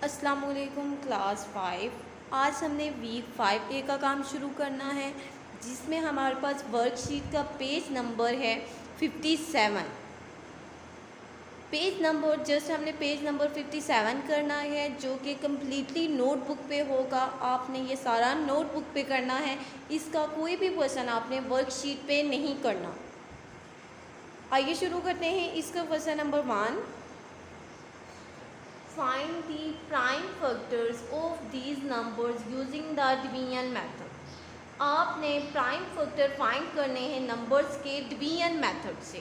अस्सलाम वालेकुम क्लास 5। आज हमने वीक 5A का काम शुरू करना है, जिसमें हमारे पास वर्कशीट का पेज नंबर है 57। पेज नंबर हमने पेज नंबर 57 करना है, जो कि कम्प्लीटली नोटबुक पे होगा। आपने ये सारा नोटबुक पे करना है, इसका कोई भी क्वेश्चन आपने वर्कशीट पे नहीं करना। आइए शुरू करते हैं। इसका question number 1, find the prime factors of these numbers using the division method। आपने प्राइम फैक्टर फाइंड करने हैं नंबर्स के डिवीजन मेथड से।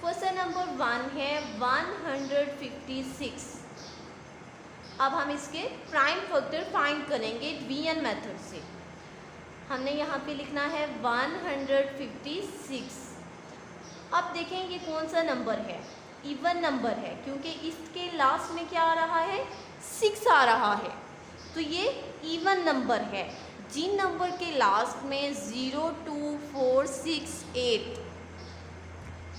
क्वेश्चन नंबर 1 है 156। अब हम इसके प्राइम फैक्टर फाइंड करेंगे डिवीजन मेथड से। हमने यहाँ पे लिखना है 156। अब देखें ये कौन सा नंबर है, इवन नंबर है, क्योंकि इसके लास्ट में क्या आ रहा है, 6 आ रहा है, तो ये इवन नंबर है। जिन नंबर के लास्ट में 0, 2, 4, 6, 8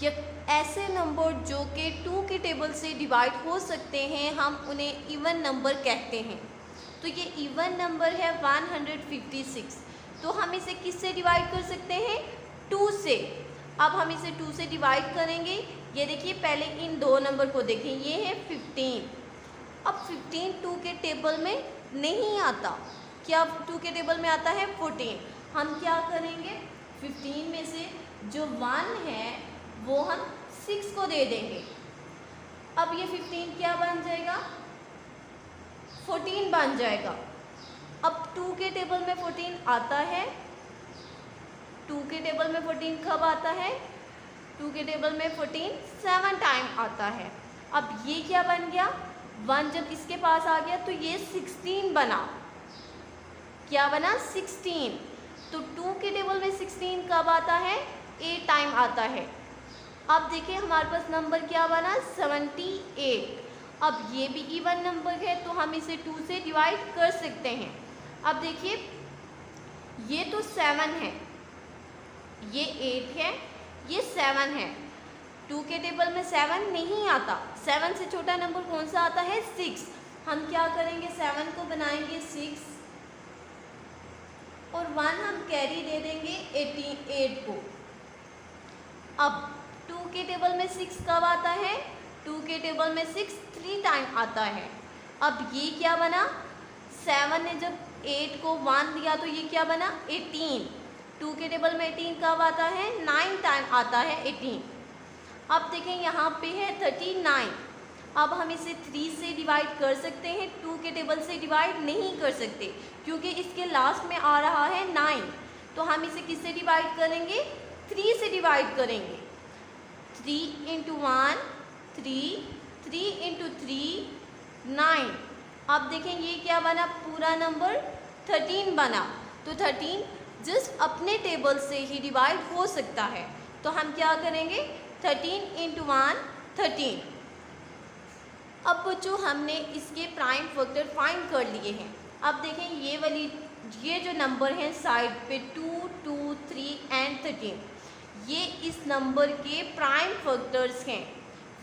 या ऐसे नंबर जो कि 2 के टेबल से डिवाइड हो सकते हैं, हम उन्हें इवन नंबर कहते हैं। तो ये इवन नंबर है 156। तो हम इसे किससे डिवाइड कर सकते हैं, 2 से। अब हम इसे 2 से डिवाइड करेंगे। ये देखिए, पहले इन दो नंबर को देखें, ये है 15। अब 15 2 के टेबल में नहीं आता, क्या 2 के टेबल में आता है 14। हम क्या करेंगे, 15 में से जो 1 है वो हम 6 को दे देंगे। अब ये 15 क्या बन जाएगा, 14 बन जाएगा। अब 2 के टेबल में 14 आता है, 2 के टेबल में 14 कब आता है, 2 के टेबल में 14 7 टाइम आता है। अब ये क्या बन गया, 1 जब इसके पास आ गया तो ये 16 बना। क्या बना, 16। तो 2 के टेबल में 16 कब आता है, 8 टाइम आता है। अब देखिए हमारे पास नंबर क्या बना, 78। अब ये भी इवन नंबर है, तो हम इसे 2 से डिवाइड कर सकते हैं। अब देखिए, ये तो 7 है, ये 8 है, ये 7 है। 2 के टेबल में 7 नहीं आता। 7 से छोटा नंबर कौन सा आता है, 6। हम क्या करेंगे, 7 को बनाएंगे 6 और 1 हम कैरी दे देंगे 88 को। अब 2 के टेबल में 6 कब आता है, 2 के टेबल में 6 3 टाइम आता है। अब ये क्या बना, 7 ने जब 8 को 1 दिया तो ये क्या बना, 18। 2 के टेबल में 18 कब आता है, 9 टाइम आता है 18। अब देखें यहाँ पे है 39। अब हम इसे 3 से डिवाइड कर सकते हैं, 2 के टेबल से डिवाइड नहीं कर सकते, क्योंकि इसके लास्ट में आ रहा है 9। तो हम इसे किससे डिवाइड करेंगे, 3 से डिवाइड करेंगे। 3 इंटू 1 3, 3 इंटू 3 9। अब देखें ये क्या बना, पूरा नंबर 13 बना। तो 13 जस्ट अपने टेबल से ही डिवाइड हो सकता है। तो हम क्या करेंगे, 13 इंटू 1 13। अब बच्चों हमने इसके प्राइम फैक्टर फाइंड कर लिए हैं। अब देखें ये जो नंबर हैं साइड पे 2, 2, 3 एंड 13, ये इस नंबर के प्राइम फैक्टर्स हैं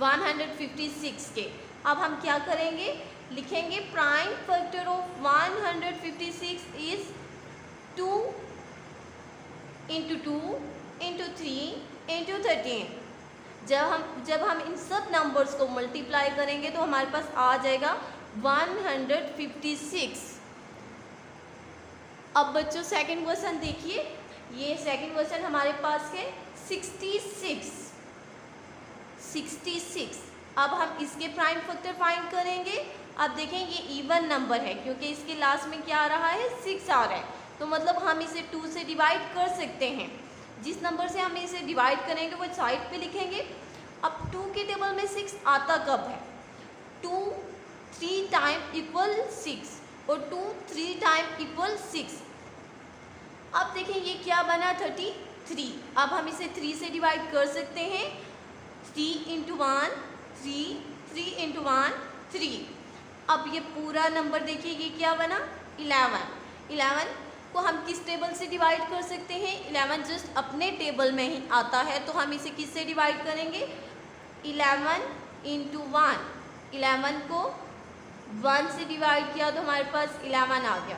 156 के। अब हम क्या करेंगे, लिखेंगे prime factor of 156 is 2 into 2 into 3 into 13। जब हम इन सब नंबर्स को मल्टीप्लाई करेंगे तो हमारे पास आ जाएगा 156। अब बच्चों सेकंड क्वेश्चन देखिए, ये सेकंड क्वेश्चन हमारे पास है 66। अब हम इसके प्राइम फैक्टर फाइंड करेंगे। अब देखें ये इवन नंबर है, क्योंकि इसके लास्ट में क्या आ रहा है, 6 आ रहा है, तो मतलब हम इसे 2 से डिवाइड कर सकते हैं। जिस नंबर से हम इसे डिवाइड करेंगे वो साइड पे लिखेंगे। अब 2 के टेबल में 6 आता कब है, 2 3 टाइम इक्वल 6 और 2 3 टाइम इक्वल 6। अब देखें ये क्या बना, 33। अब हम इसे 3 से डिवाइड कर सकते हैं। 3 इंटू 1 3, 3 इंटू 1 3। अब ये पूरा नंबर देखिए, ये क्या बना, 11। 11 को हम किस टेबल से डिवाइड कर सकते हैं, 11 जस्ट अपने टेबल में ही आता है, तो हम इसे किससे डिवाइड करेंगे, 11 इंटू 1। 11 को 1 से डिवाइड किया तो हमारे पास 11 आ गया।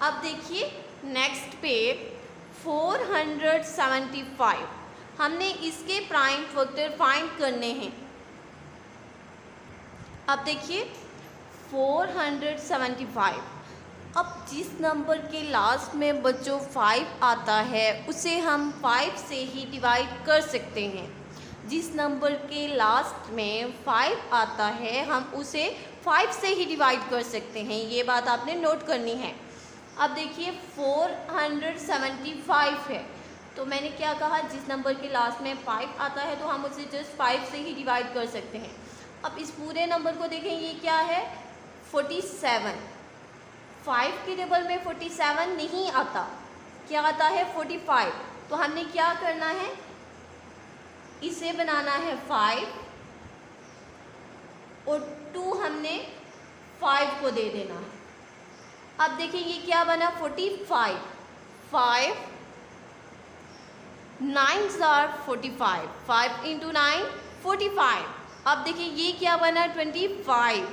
अब देखिए नेक्स्ट पे 475, हमने इसके प्राइम फैक्टर फाइंड करने हैं। अब देखिए 475, अब जिस नंबर के लास्ट में बच्चों 5 आता है उसे हम 5 से ही डिवाइड कर सकते हैं। जिस नंबर के लास्ट में 5 आता है हम उसे 5 से ही डिवाइड कर सकते हैं, ये बात आपने नोट करनी है। अब देखिए 475 है, तो मैंने क्या कहा, जिस नंबर के लास्ट में 5 आता है तो हम उसे जस्ट 5 से ही डिवाइड कर सकते हैं। अब इस पूरे नंबर को देखें, ये क्या है 47। 5 के टेबल में 47 नहीं आता, क्या आता है 45। तो हमने क्या करना है, इसे बनाना है 5 और 2 हमने 5 को दे देना है। अब देखिए ये क्या बना 45, 5 9s are 45, 5 into 9 45। अब देखिए ये क्या बना 25,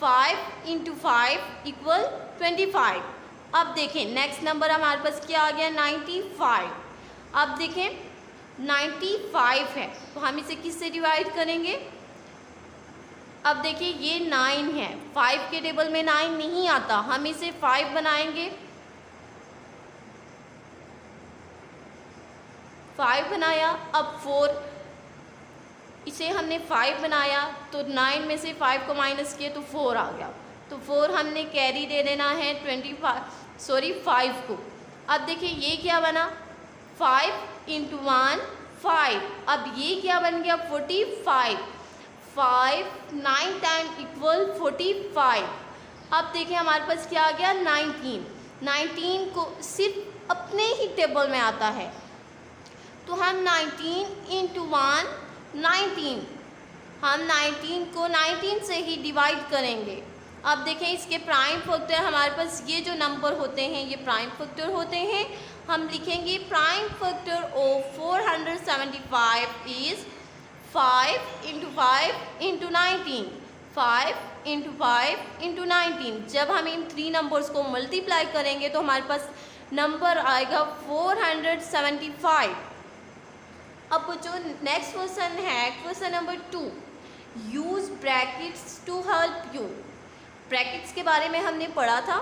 5 into 5 इक्वल 25। अब देखें नेक्स्ट नंबर हमारे पास क्या आ गया 95। अब देखें 95 है तो हम इसे किससे डिवाइड करेंगे। अब देखिए ये 9 है, 5 के टेबल में 9 नहीं आता, हम इसे 5 बनाएंगे। 5 बनाया, अब 4, इसे हमने 5 बनाया तो 9 में से 5 को माइनस किए तो 4 आ गया, तो 4 हमने कैरी दे देना है 5 को। अब देखिए ये क्या बना 5 into 1 5। अब ये क्या बन गया 45, 5 9 टाइम इक्वल 45। अब देखिए हमारे पास क्या आ गया 19 को सिर्फ अपने ही टेबल में आता है, तो हम 19 into 1 19, हम 19 को 19 से ही डिवाइड करेंगे। अब देखें इसके प्राइम फैक्टर हमारे पास ये जो नंबर होते हैं ये प्राइम फैक्टर होते हैं। हम लिखेंगे prime factor of 475 is 5 into 5 into 19, 5 into 5 into 19। जब हम इन 3 नंबर्स को मल्टीप्लाई करेंगे तो हमारे पास नंबर आएगा 475। अब जो नेक्स्ट क्वेश्चन है question number 2, use brackets to help you. Brackets के बारे में हमने पढ़ा था,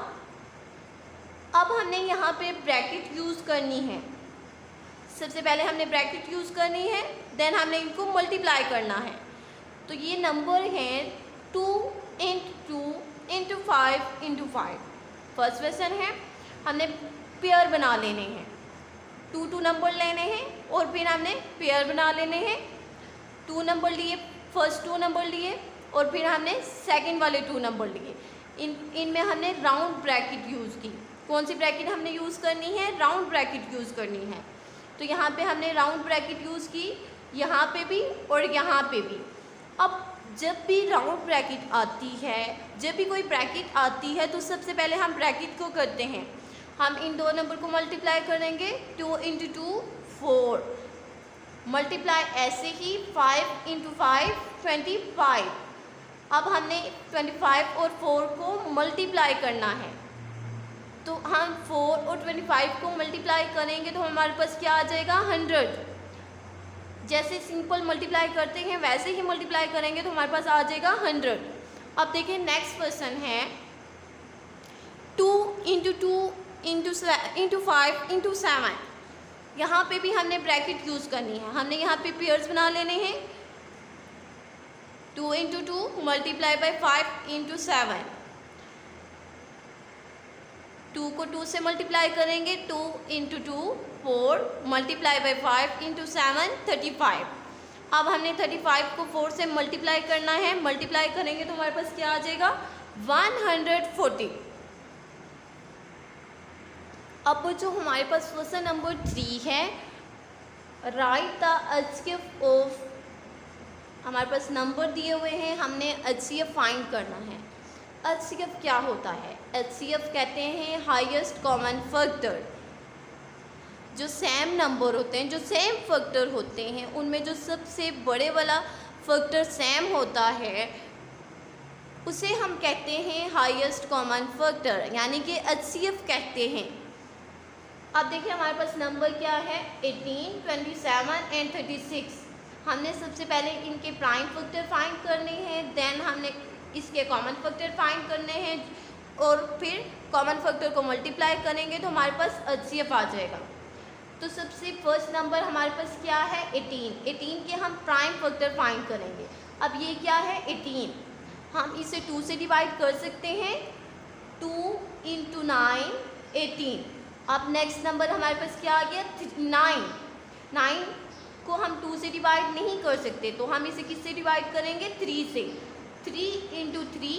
अब हमने यहाँ पे ब्रैकेट यूज़ करनी है। सबसे पहले हमने ब्रैकेट यूज़ करनी है, देन हमने इनको मल्टीप्लाई करना है। तो ये नंबर हैं 2 into 2 into 5 into 5। First question है, हमने पेयर बना लेने हैं, 2 नंबर लेने हैं और फिर हमने पेयर बना लेने हैं। 2 नंबर लिए, फर्स्ट 2 नंबर लिए और फिर हमने सेकंड वाले 2 नंबर लिए। इनमें हमने राउंड ब्रैकेट यूज़ की। कौन सी ब्रैकेट हमने यूज़ करनी है, राउंड ब्रैकेट यूज़ करनी है। तो यहाँ पे हमने राउंड ब्रैकेट यूज़ की, यहाँ पे भी और यहाँ पे भी। अब जब भी राउंड ब्रैकेट आती है, जब भी कोई ब्रैकेट आती है तो सबसे पहले हम ब्रैकेट को करते हैं, हम इन 2 नंबर को मल्टीप्लाई करेंगे, 2 into 2 4, मल्टीप्लाई ऐसे ही 5 into 5 25। अब हमने 25 और 4 को मल्टीप्लाई करना है, तो हम 4 और 25 को मल्टीप्लाई करेंगे तो हमारे पास क्या आ जाएगा 100। जैसे सिंपल मल्टीप्लाई करते हैं वैसे ही मल्टीप्लाई करेंगे तो हमारे पास आ जाएगा 100। अब देखिए नेक्स्ट क्वेश्चन है 2 into 2 into 5 into 7। यहाँ पे भी हमने ब्रैकेट यूज़ करनी है, हमने यहाँ पे पेयर्स बना लेने हैं। 2 into 2 मल्टीप्लाई बाई 5 into 7, 2 को 2 से मल्टीप्लाई करेंगे, 2 into 2 4 मल्टीप्लाई बाई 5 into 7 35। अब हमने 35 को 4 से मल्टीप्लाई करना है, मल्टीप्लाई करेंगे तो हमारे पास क्या आ जाएगा 140। अब जो हमारे पास क्वेश्चन नंबर 3 है, राइट द HCF ऑफ, हमारे पास नंबर दिए हुए हैं, हमने HCF फाइंड करना है। HCF क्या होता है, HCF कहते हैं हाईएस्ट कॉमन फैक्टर। जो सेम नंबर होते हैं, जो सेम फैक्टर होते हैं, उनमें जो सबसे बड़े वाला फैक्टर सेम होता है उसे हम कहते हैं हाईएस्ट कॉमन फैक्टर, यानी कि HCF कहते हैं। अब देखिए हमारे पास नंबर क्या है, 18, 27 एंड 36। हमने सबसे पहले इनके प्राइम फैक्टर फाइंड करने हैं, देन हमने इसके कॉमन फैक्टर फाइंड करने हैं और फिर कॉमन फैक्टर को मल्टीप्लाई करेंगे तो हमारे पास HCF आ जाएगा। तो सबसे फर्स्ट नंबर हमारे पास क्या है, 18। 18 के हम प्राइम फैक्टर फाइंड करेंगे। अब ये क्या है, 18, हम इसे 2 से डिवाइड कर सकते हैं, 2 × 9 18। अब नेक्स्ट नंबर हमारे पास क्या आ गया, 9। 9 को हम 2 से डिवाइड नहीं कर सकते तो हम इसे किससे डिवाइड करेंगे, 3 से। 3 × 3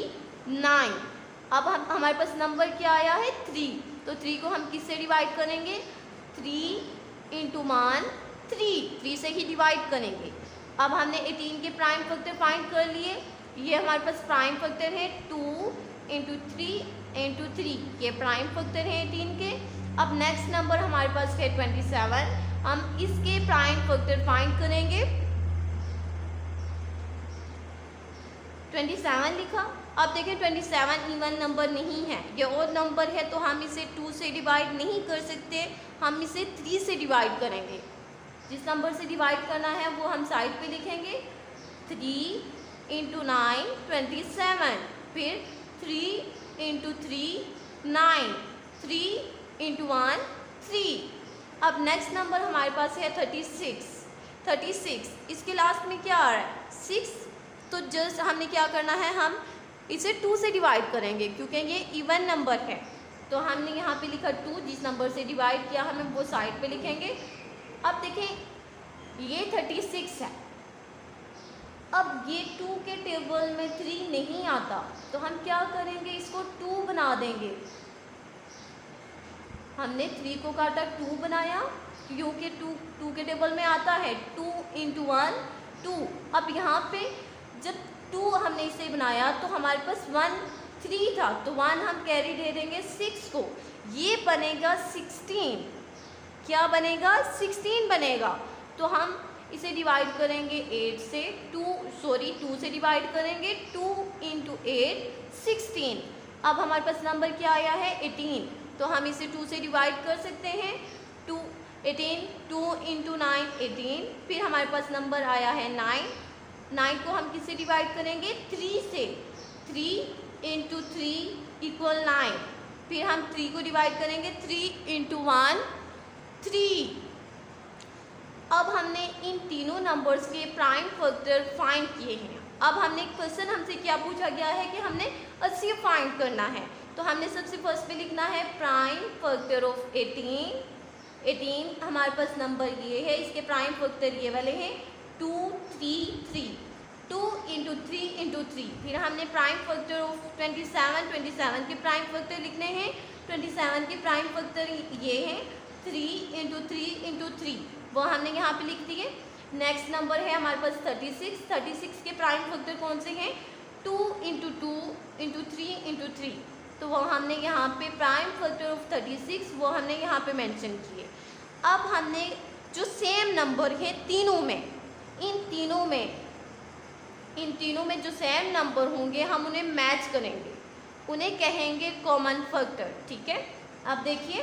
9। अब हमारे पास नंबर क्या आया है, 3, तो 3 को हम किससे डिवाइड करेंगे, 3 × 1 3 से ही डिवाइड करेंगे। अब हमने 18 के प्राइम फैक्टर फाइंड कर लिए। ये हमारे पास प्राइम फैक्टर है 2 × 3 × 3, ये प्राइम फैक्टर है 18 के। अब नेक्स्ट नंबर हमारे पास है 27, हम इसके प्राइम फैक्टर फाइंड करेंगे। 27 लिखा। अब देखिए 27 इवन नंबर नहीं है, ये और नंबर है तो हम इसे 2 से डिवाइड नहीं कर सकते, हम इसे 3 से डिवाइड करेंगे। जिस नंबर से डिवाइड करना है वो हम साइड पे लिखेंगे। 3 × 9 27, फिर 3 × 3 9, 3 × 1 3। अब नेक्स्ट नंबर हमारे पास है 36। 36 इसके लास्ट में क्या आ रहा है, 6, तो जस्ट हमने क्या करना है, हम इसे 2 से डिवाइड करेंगे क्योंकि ये इवन नंबर है। तो हमने यहाँ पे लिखा 2, जिस नंबर से डिवाइड किया हमें वो साइड पे लिखेंगे। अब देखें ये 36 है, अब ये 2 के टेबल में 3 नहीं आता तो हम क्या करेंगे, इसको 2 बना देंगे। हमने 3 को काटा 2 बनाया क्योंकि 2 के टेबल में आता है, 2 × 1 2। अब यहाँ पे जब 2 हमने इसे बनाया तो हमारे पास 1 3 था तो 1 हम कैरी दे देंगे 6 को, ये बनेगा 16। क्या बनेगा, 16 बनेगा। तो हम इसे डिवाइड करेंगे 8 से, 2 से डिवाइड करेंगे, 2 × 8 16। अब हमारे पास नंबर क्या आया है, 18, तो हम इसे 2 से डिवाइड कर सकते हैं। 2 × 9 18, फिर हमारे पास नंबर आया है 9। 9 को हम किससे डिवाइड करेंगे, 3 से। 3 × 3 = 9, फिर हम 3 को डिवाइड करेंगे, 3 × 1 3। अब हमने इन तीनों नंबर्स के प्राइम फैक्टर फाइंड किए हैं। अब हमने क्वेश्चन हमसे क्या पूछा गया है कि हमने HCF फाइंड करना है, तो हमने सबसे फर्स्ट पे लिखना है प्राइम फैक्टर ऑफ 18। 18 हमारे पास नंबर ये है, इसके प्राइम फैक्टर ये वाले हैं 2 3 3। 2 × 3 × 3, फिर हमने प्राइम फैक्टर ऑफ 27। 27 के प्राइम फैक्टर लिखने हैं। 27 के प्राइम फैक्टर ये हैं 3 × 3 × 3, वो हमने यहाँ पे लिख दिए। नेक्स्ट नंबर है हमारे पास 36। 36 के प्राइम फैक्टर कौन से हैं, 2 × 2 × 3 × 3, तो वो हमने यहाँ पे प्राइम फैक्टर ऑफ 36 वो हमने यहाँ पे मेंशन किए। अब हमने जो सेम नंबर है तीनों में, इन तीनों में जो सेम नंबर होंगे हम उन्हें मैच करेंगे, उन्हें कहेंगे कॉमन फैक्टर। ठीक है, अब देखिए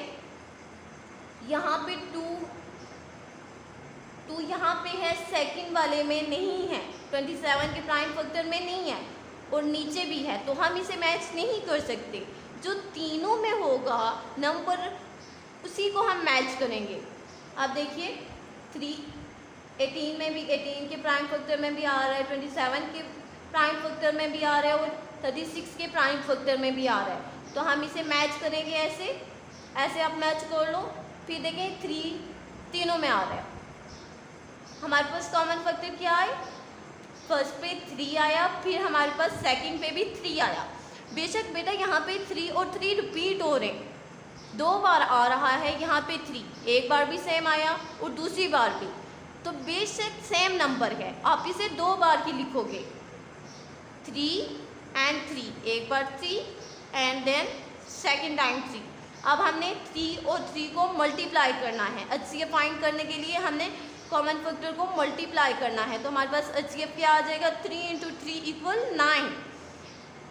यहाँ पे 2 यहाँ पे है, सेकंड वाले में नहीं है, 27 के प्राइम फैक्टर में नहीं है और नीचे भी है, तो हम इसे मैच नहीं कर सकते। जो तीनों में होगा नंबर उसी को हम मैच करेंगे। अब देखिए 18 में भी 18 के प्राइम फैक्टर में भी आ रहा है, 27 के प्राइम फैक्टर में भी आ रहा है और 36 के प्राइम फैक्टर में भी आ रहा है, तो हम इसे मैच करेंगे ऐसे आप मैच कर लो। फिर देखें 3 तीनों में आ रहा है, हमारे पास कॉमन फैक्टर क्या है, फर्स्ट पे 3 आया, फिर हमारे पास सेकंड पे भी 3 आया। बेशक बेटा यहाँ पे 3 और 3 रिपीट हो रहे, 2 बार आ रहा है यहाँ पे 3, एक बार भी सेम आया और दूसरी बार भी, तो बेशक सेम नंबर है, आप इसे 2 बार की लिखोगे, 3 and 3, एक बार 3 एंड देन सेकेंड टाइम 3। अब हमने 3 और 3 को मल्टीप्लाई करना है, HCF फाइंड करने के लिए हमने कॉमन फैक्टर को मल्टीप्लाई करना है, तो हमारे पास HCF क्या आ जाएगा, 3 × 3 = 9।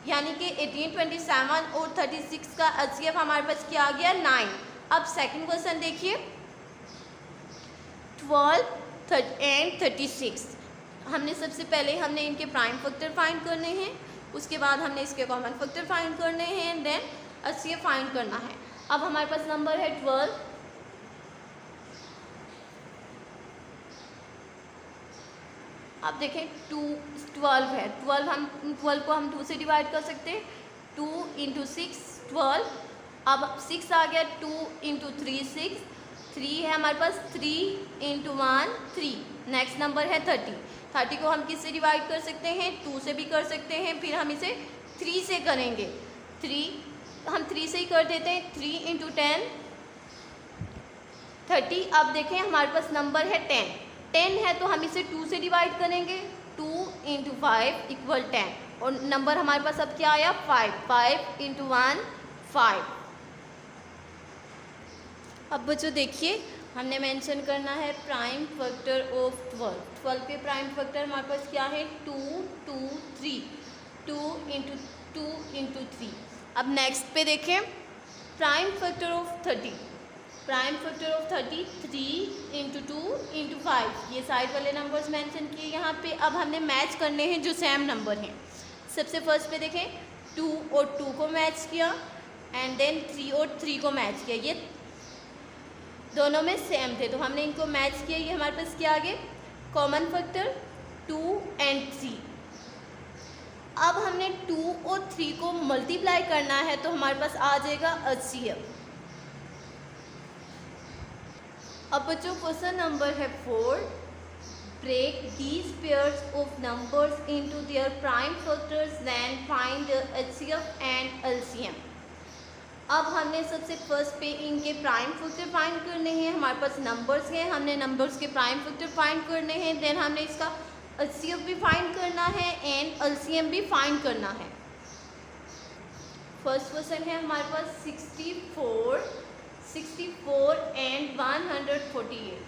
यानी कि 18, 27 और 36 का एचसीएफ हमारे पास क्या आ गया 9। अब सेकंड क्वेश्चन देखिए 12 एंड 36। हमने सबसे पहले हमने इनके प्राइम फैक्टर फाइंड करने हैं, उसके बाद हमने इसके कॉमन फैक्टर फाइंड करने हैं एंड देन एचसीएफ फाइंड करना है। अब हमारे पास नंबर है 12। अब देखें 12 है, 12 को हम 2 से डिवाइड कर सकते हैं। 2 इंटू 6 12। अब 6 आ गया, 2 इंटू 3 6। 3 है हमारे पास, 3 इंटू 1 3। नेक्स्ट नंबर है 30। 30 को हम किससे डिवाइड कर सकते हैं, 2 से भी कर सकते हैं, फिर हम इसे 3 से करेंगे। 3 से ही कर देते हैं। 3 इंटू 10 30। अब देखें हमारे पास नंबर है 10। 10 है तो हम इसे 2 से डिवाइड करेंगे। 2 इंटू 5 इक्वल 10 और नंबर हमारे पास अब क्या आया 5। 5 इंटू 1 5। अब बच्चों देखिए हमने मेंशन करना है प्राइम फैक्टर ऑफ 12। 12 के प्राइम फैक्टर हमारे पास क्या है 2 2 3। 2 इंटू 3। अब नेक्स्ट पे देखें prime factor of 30। Prime factor of 30 3 into 2 into 5। ये साइड वाले नंबर्स मेंशन किए यहाँ पे। अब हमने मैच करने हैं जो सेम नंबर हैं। सबसे फर्स्ट पे देखें 2 और 2 को मैच किया एंड देन 3 और 3 को मैच किया। ये दोनों में सेम थे तो हमने इनको मैच किया। ये हमारे पास क्या आ गए कॉमन फैक्टर 2 एंड 3। अब हमने 2 और 3 को मल्टीप्लाई करना है तो हमारे पास आ जाएगा एचसीएफ। अब बच्चों क्वेश्चन नंबर है 4। Break these pairs of numbers into their prime factors then find the HCF and LCM. अब हमने सबसे फर्स्ट पे इनके प्राइम फैक्टर फाइंड करने हैं। हमारे पास नंबर्स हैं, हमने नंबर्स के प्राइम फैक्टर फाइंड करने हैं। देन हमने इसका एचसीएफ भी फाइंड करना है एंड एलसीएम भी फाइंड करना है। फर्स्ट क्वेश्चन है हमारे पास 64 एंड 148।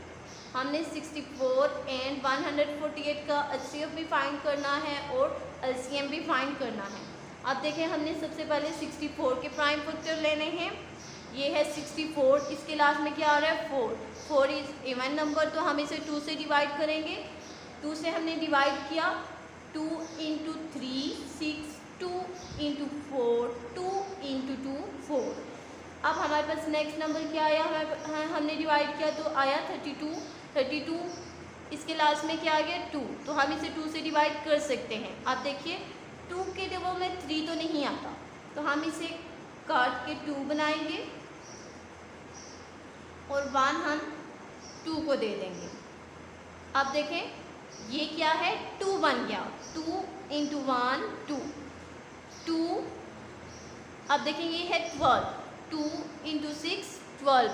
हमने 64 एंड 148 का एचसीएफ भी फाइंड करना है और एलसीएम भी फाइंड करना है। अब देखें हमने सबसे पहले 64 के प्राइम फैक्टर लेने हैं। ये है 64, इसके लास्ट में क्या आ रहा है 4। 4 इज इवन नंबर तो हम इसे 2 से डिवाइड करेंगे। 2 से हमने डिवाइड किया 2 इंटू 3 6, 2 इंटू 4 2 इंटू 2 4। अब हमारे पास नेक्स्ट नंबर क्या आया, हमने डिवाइड किया तो आया 32। इसके लास्ट में क्या आ गया 2 तो हम इसे 2 से डिवाइड कर सकते हैं। अब देखिए 2 के टेबल में 3 तो नहीं आता तो हम इसे काट के 2 बनाएंगे और 1 हम 2 को दे देंगे। अब देखें ये क्या है 2 बन गया। 2 इंटू 1 2। अब देखें ये है 12। 2 इंटू 6 12।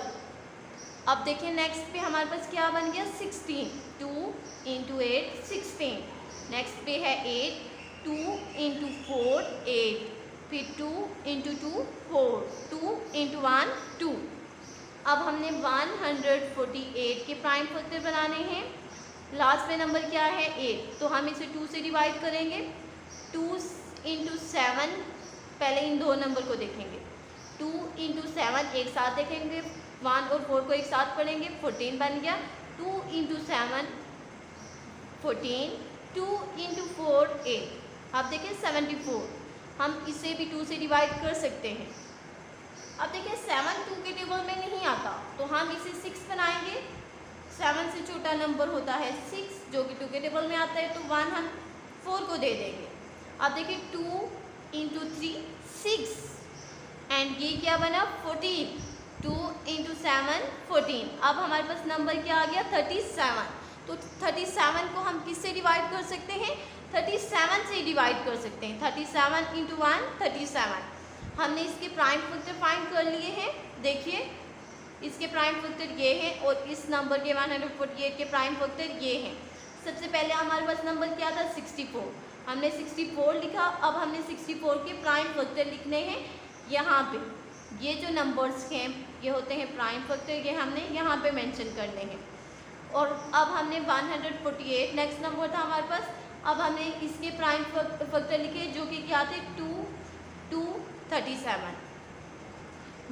अब देखें नेक्स्ट पे हमारे पास क्या बन गया 16। 2 इंटू 8 16। नेक्स्ट पे है 8। 2 इंटू 4 8। फिर 2 इंटू 2 4। 2 इंटू 1 2। अब हमने 148 के प्राइम फैक्टर बनाने हैं। लास्ट में नंबर क्या है 8 तो हम इसे 2 से डिवाइड करेंगे। 2 इंटू 7, पहले इन दो नंबर को देखेंगे। 2 इंटू 7 एक साथ देखेंगे, 1 और 4 को एक साथ पढ़ेंगे, 14 बन गया। 2 इंटू 7 14। 2 इंटू 4 8। अब देखिए 74, हम इसे भी 2 से डिवाइड कर सकते हैं। अब देखिए 7 2 के टेबल में नहीं आता तो हम इसे 6 बनाएंगे। 7 से छोटा नंबर होता है 6 जो कि 2 के टेबल में आता है तो 1 हम 4 को दे देंगे। अब देखिए 2 इंटू 3 6 एंड ये क्या बना 14। 2 इंटू 7 14। अब हमारे पास नंबर क्या आ गया 37। तो 37 को हम किससे डिवाइड कर सकते हैं 37 से डिवाइड कर सकते हैं। 37 इंटू 1 37। हमने इसके प्राइम फैक्टर फाइंड कर लिए हैं। देखिए इसके प्राइम फैक्टर ये हैं और इस नंबर के 148 के प्राइम फैक्टर ये हैं। सबसे पहले हमारे पास नंबर क्या था 64, हमने 64 लिखा। अब हमने 64 के प्राइम फैक्टर लिखने हैं यहाँ पे। ये जो नंबर्स हैं ये होते हैं प्राइम फैक्टर, ये हमने यहाँ पे मेंशन करने हैं। और अब हमने 148 नेक्स्ट नंबर था हमारे पास। अब हमने इसके प्राइम फैक्टर लिखे जो कि क्या थे 2 37।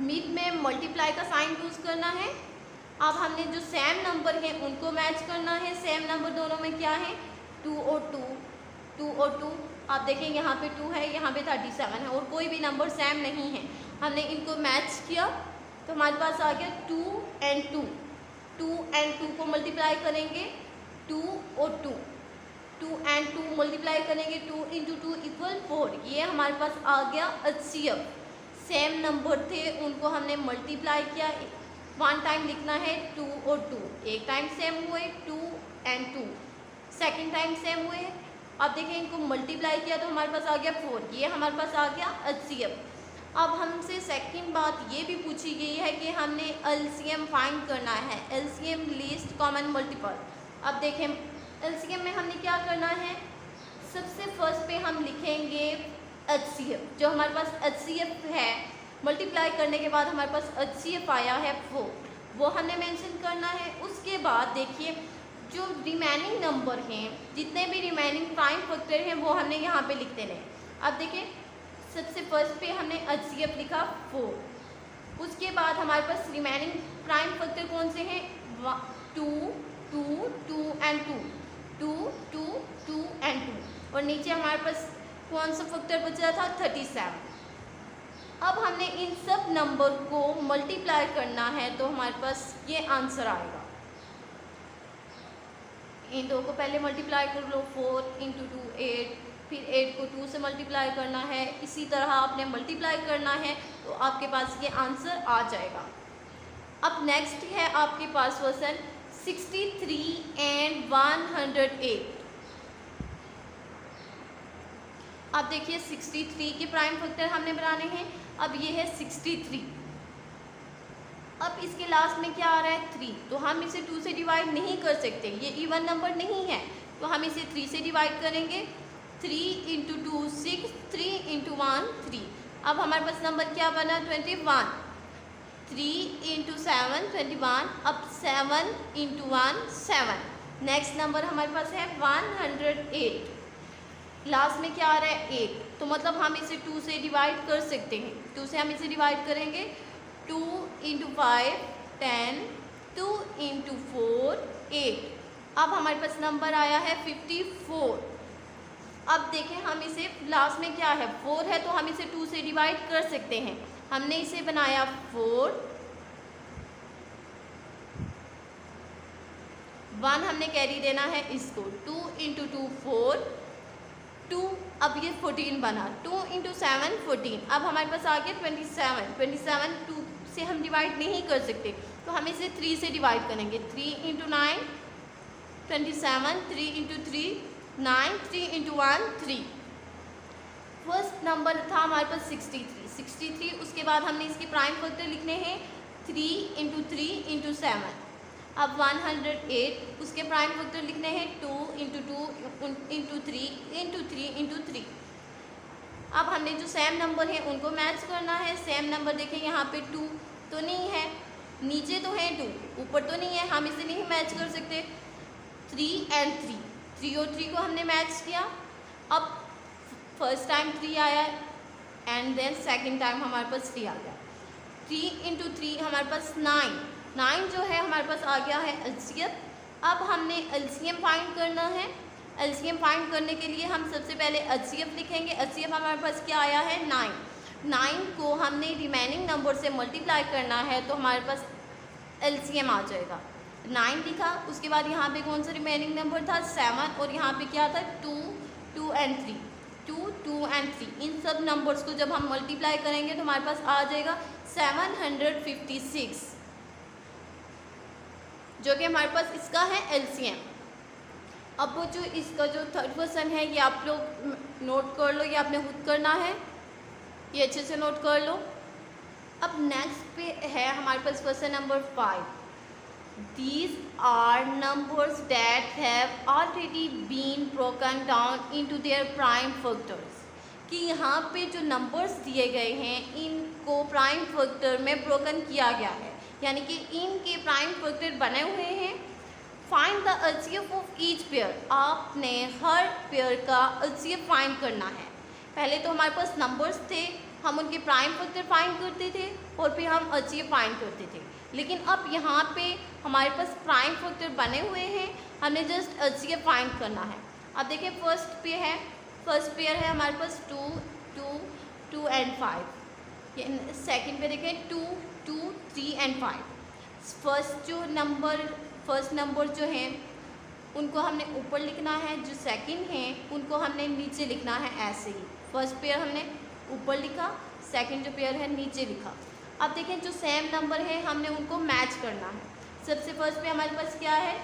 मिड में मल्टीप्लाई का साइन यूज़ करना है। अब हमने जो सेम नंबर हैं उनको मैच करना है। सेम नंबर दोनों में क्या है, 2 और 2, 2 और 2। आप देखें यहाँ पे 2 है, यहाँ पे 37 है और कोई भी नंबर सेम नहीं है। हमने इनको मैच किया तो हमारे पास आ गया 2 and 2। 2 and 2 को मल्टीप्लाई करेंगे 2 और 2, 2 and 2 मल्टीप्लाई करेंगे 2 × 2 = 4। ये हमारे पास आ गया HCF। सेम नंबर थे उनको हमने मल्टीप्लाई किया। 1 टाइम लिखना है 2 और 2, एक टाइम सेम हुए 2 and 2, सेकेंड टाइम सेम हुए। अब देखें इनको मल्टीप्लाई किया तो हमारे पास आ गया 4। ये हमारे पास आ गया HCF। अब हमसे सेकंड बात ये भी पूछी गई है कि हमने LCM फाइंड करना है, LCM लीस्ट कॉमन मल्टीपल। अब देखें LCM में हमने क्या करना है, सबसे फर्स्ट पे हम लिखेंगे HCF। जो हमारे पास HCF है, मल्टीप्लाई करने के बाद हमारे पास HCF आया है 4, वो हमने मेंशन करना है। उसके बाद देखिए जो रिमेनिंग नंबर हैं, जितने भी रिमेनिंग प्राइम फैक्टर हैं वो हमने यहाँ पे लिख देने। अब देखिए सबसे फर्स्ट पे हमने HCF लिखा 4। उसके बाद हमारे पास रिमेनिंग प्राइम फैक्टर कौन से हैं, 2, 2, 2 and 2, 2, 2, 2 and 2। और नीचे हमारे पास कौन सा फैक्टर बचा था, 37। अब हमने इन सब नंबर को मल्टीप्लाई करना है तो हमारे पास ये आंसर आएगा। इन दो को पहले मल्टीप्लाई कर लो, 4 × 2 8, फिर 8 को 2 से मल्टीप्लाई करना है। इसी तरह आपने मल्टीप्लाई करना है तो आपके पास ये आंसर आ जाएगा। अब नेक्स्ट है आपके पास क्वेश्चन 63 and 108। अब देखिए 63 के प्राइम फैक्टर हमने बनाने हैं। अब ये है 63। अब इसके लास्ट में क्या आ रहा है, 3, तो हम इसे 2 से डिवाइड नहीं कर सकते, ये इवन नंबर नहीं है, तो हम इसे 3 से डिवाइड करेंगे। 3 × 2 6, 3 × 1 3। अब हमारे पास नंबर क्या बना, 21। 3 × 7 21। अब 7 × 1 7। नेक्स्ट नंबर हमारे पास है 108। लास्ट में क्या आ रहा है, 8, तो मतलब हम इसे 2 से डिवाइड कर सकते हैं। 2 से हम इसे डिवाइड करेंगे, 2 × 5 10, 2 × 4 8। अब हमारे पास नंबर आया है 54। अब देखें हम इसे लास्ट में क्या है, 4 है, तो हम इसे 2 से डिवाइड कर सकते हैं। हमने इसे बनाया 4, 1 हमने कैरी देना है इसको, 2 × 2 4, 2। अब ये 14 बना, 2 × 7 14। अब हमारे पास आ गया 27। 27 2 से हम डिवाइड नहीं कर सकते, तो हम इसे 3 से डिवाइड करेंगे। 3 × 9 27, 3 × 3 9, 3 × 1 3। फर्स्ट नंबर था हमारे पास 63। उसके बाद हमने इसके प्राइम फैक्टर लिखने हैं 3 × 3 × 7। अब 108, उसके प्राइम फैक्टर लिखने हैं 2 × 2 × 3 × 3 × 3। अब हमने जो सेम नंबर हैं उनको मैच करना है। सेम नंबर देखें यहाँ पे 2 तो नहीं है, नीचे तो है 2, ऊपर तो नहीं है, हम इसे नहीं मैच कर सकते। 3 and 3, 3 और 3 को हमने मैच किया। अब फर्स्ट टाइम 3 आया एंड देन सेकंड टाइम हमारे पास 3 आ गया। 3 × 3 हमारे पास 9 जो है हमारे पास आ गया है LCM। अब हमने LCM फाइंड करना है। LCM फाइंड करने के लिए हम सबसे पहले HCF लिखेंगे। HCF हमारे पास क्या आया है 9 को हमने रिमेनिंग नंबर से मल्टीप्लाई करना है तो हमारे पास LCM आ जाएगा। 9 लिखा, उसके बाद यहाँ पे कौन सा रिमेनिंग नंबर था 7, और यहाँ पे क्या था 2 and 3, 2 and 3। इन सब नंबर्स को जब हम मल्टीप्लाई करेंगे तो हमारे पास आ जाएगा 756, जो कि हमारे पास इसका है LCM। अब वो जो इसका जो थर्ड क्वेश्चन है ये आप लोग नोट कर लो, ये आपने खुद करना है, ये अच्छे से नोट कर लो। अब नेक्स्ट पे है हमारे पास question number 5। These are numbers that have already been broken down into their prime factors। कि यहाँ पे जो नंबर्स दिए गए हैं इनको प्राइम फैक्टर में ब्रोकन किया गया है, यानी कि इनके प्राइम फैक्टर बने हुए हैं। Find the LCM of each pair. आपने हर पेयर का LCM फाइंड करना है। पहले तो हमारे पास नंबर्स थे, हम उनके प्राइम फैक्टर फाइंड करते थे और फिर हम HCF फाइंड करते थे। लेकिन अब यहाँ पे हमारे पास प्राइम फैक्टर बने हुए हैं, हमने जस्ट HCF फाइंड करना है। अब देखिए फर्स्ट पेयर है हमारे पास 2, 2, 2 एंड 5। सेकंड पे देखें 2, 2, 3 एंड 5। फर्स्ट नंबर जो है उनको हमने ऊपर लिखना है, जो सेकंड है उनको हमने नीचे लिखना है ऐसे ही। फर्स्ट पेयर हमने ऊपर लिखा, सेकंड जो पेयर है नीचे लिखा। अब देखें जो सेम नंबर है हमने उनको मैच करना है। सबसे फर्स्ट पे हमारे पास क्या है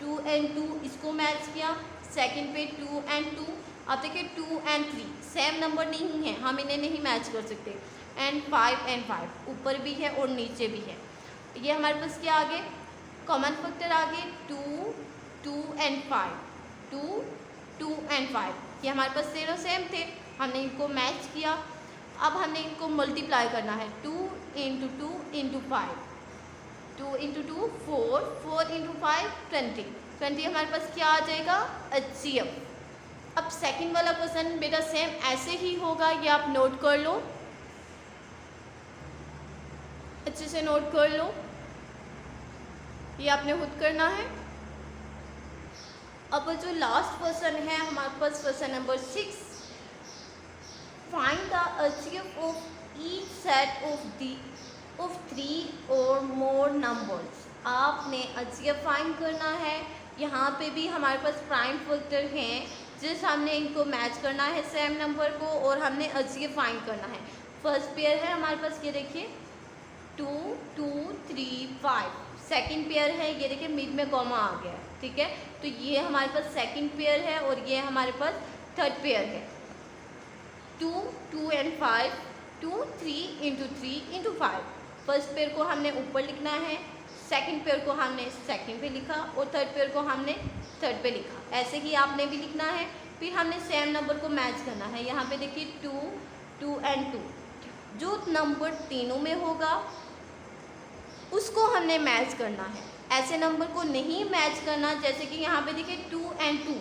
2 एंड 2, इसको मैच किया। सेकंड पे 2 एंड 2। अब देखिए 2 एंड 3 सेम नंबर नहीं है, हम इन्हें नहीं मैच कर सकते। एंड 5 एंड 5 ऊपर भी है और नीचे भी है। ये हमारे पास क्या आगे कॉमन फैक्टर आगे 2, 2 एंड 5, 2, 2 एंड 5। ये हमारे पास तीनों सेम थे, हमने इनको मैच किया। अब हमने इनको मल्टीप्लाई करना है 2 इंटू 2 इंटू 5, 2 इंटू 2 4, 4 इंटू 5 20, 20 हमारे पास क्या आ जाएगा HCF। अब सेकंड वाला क्वेश्चन बेटा सेम ऐसे ही होगा, ये आप नोट कर लो, अच्छे से नोट कर लो, ये आपने खुद करना है। अब जो लास्ट क्वेश्चन है हमारे पास question number 6, find the HCF of each set of 3 और मोर नंबर्स। आपने HCF फाइंड करना है। यहाँ पे भी हमारे पास प्राइम फैक्टर हैं, जिस हमने इनको मैच करना है सेम नंबर को और हमने HCF फाइंड करना है। फर्स्ट पेयर है हमारे पास, ये देखिए 2, 2, 3, 5। सेकंड पेयर है, ये देखिए मिड में कॉमा आ गया है, ठीक है। तो ये हमारे पास सेकंड पेयर है और ये हमारे पास थर्ड पेयर है 2, 2 and 5, 2, 3 into 3 into 5। First pair को हमने ऊपर लिखना है, सेकंड पेयर को हमने सेकंड पे लिखा और थर्ड पेयर को हमने थर्ड पे लिखा। ऐसे ही आपने भी लिखना है। फिर हमने सेम नंबर को मैच करना है। यहाँ पे देखिए 2, 2 एंड 2, जो नंबर तीनों में होगा उसको हमने मैच करना है। ऐसे नंबर को नहीं मैच करना, जैसे कि यहाँ पे देखिए 2 एंड 2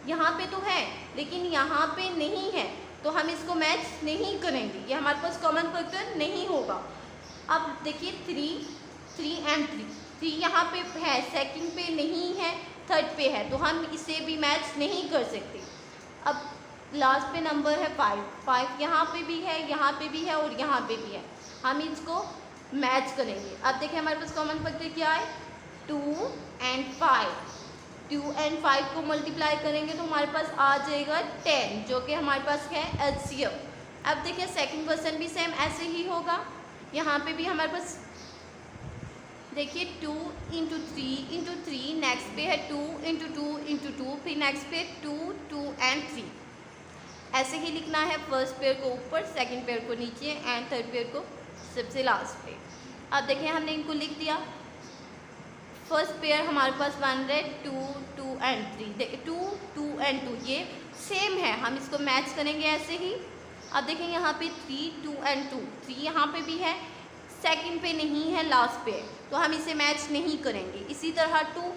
यहाँ पे तो है लेकिन यहाँ पे नहीं है, तो हम इसको मैच नहीं करेंगे, ये हमारे पास कॉमन फैक्टर नहीं होगा। अब देखिए 3 एंड 3 यहाँ पे है, सेकंड पे नहीं है, थर्ड पे है, तो हम इसे भी मैच नहीं कर सकते। अब लास्ट पे नंबर है 5 यहाँ पे भी है, यहाँ पे भी है और यहाँ पे भी है, हम इसको मैच करेंगे। अब देखिए हमारे पास कॉमन फैक्टर क्या है 2 एंड 5। 2 एंड 5 को मल्टीप्लाई करेंगे तो हमारे पास आ जाएगा 10, जो कि हमारे पास है HCF। अब देखिए सेकंड क्वेश्चन भी सेम ऐसे ही होगा। यहाँ पे भी हमारे पास देखिए 2 इंटू 3 इंटू 3, नेक्स्ट पे है 2 इंटू 2 इंटू 2, फिर नेक्स्ट पे 2, 2 एंड 3। ऐसे ही लिखना है, फर्स्ट पेयर को ऊपर, सेकंड पेयर को नीचे एंड थर्ड पेयर को सबसे लास्ट पे। अब देखिए हमने इनको लिख दिया। फर्स्ट पेयर हमारे पास बन रहे 2, 2 एंड 3। देखिए 2, 2 एंड 2 ये सेम है, हम इसको मैच करेंगे ऐसे ही। अब देखिए यहाँ पे 3, 2 एंड 2, 3 यहाँ पे भी है, सेकंड पे नहीं है, लास्ट पे, तो हम इसे मैच नहीं करेंगे। इसी तरह 2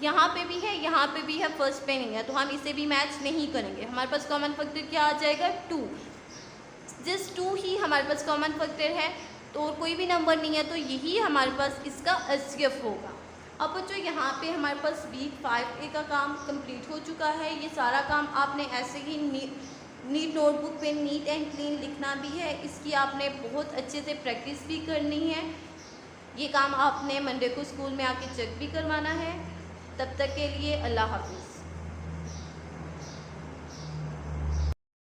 यहाँ पे भी है, यहाँ पे भी है, फर्स्ट पे नहीं है, तो हम इसे भी मैच नहीं करेंगे। हमारे पास कॉमन फैक्टर क्या आ जाएगा 2। जिस 2 ही हमारे पास कॉमन फैक्टर है, तो और कोई भी नंबर नहीं है, तो यही हमारे पास इसका HCF होगा। अब बच्चों यहाँ पे हमारे पास वीक 5A का काम कंप्लीट हो चुका है। ये सारा काम आपने ऐसे ही नीट नोटबुक पे नीट एंड क्लीन लिखना भी है, इसकी आपने बहुत अच्छे से प्रैक्टिस भी करनी है। ये काम आपने मंडे को स्कूल में आके चेक भी करवाना है। तब तक के लिए अल्लाह हाफिज़।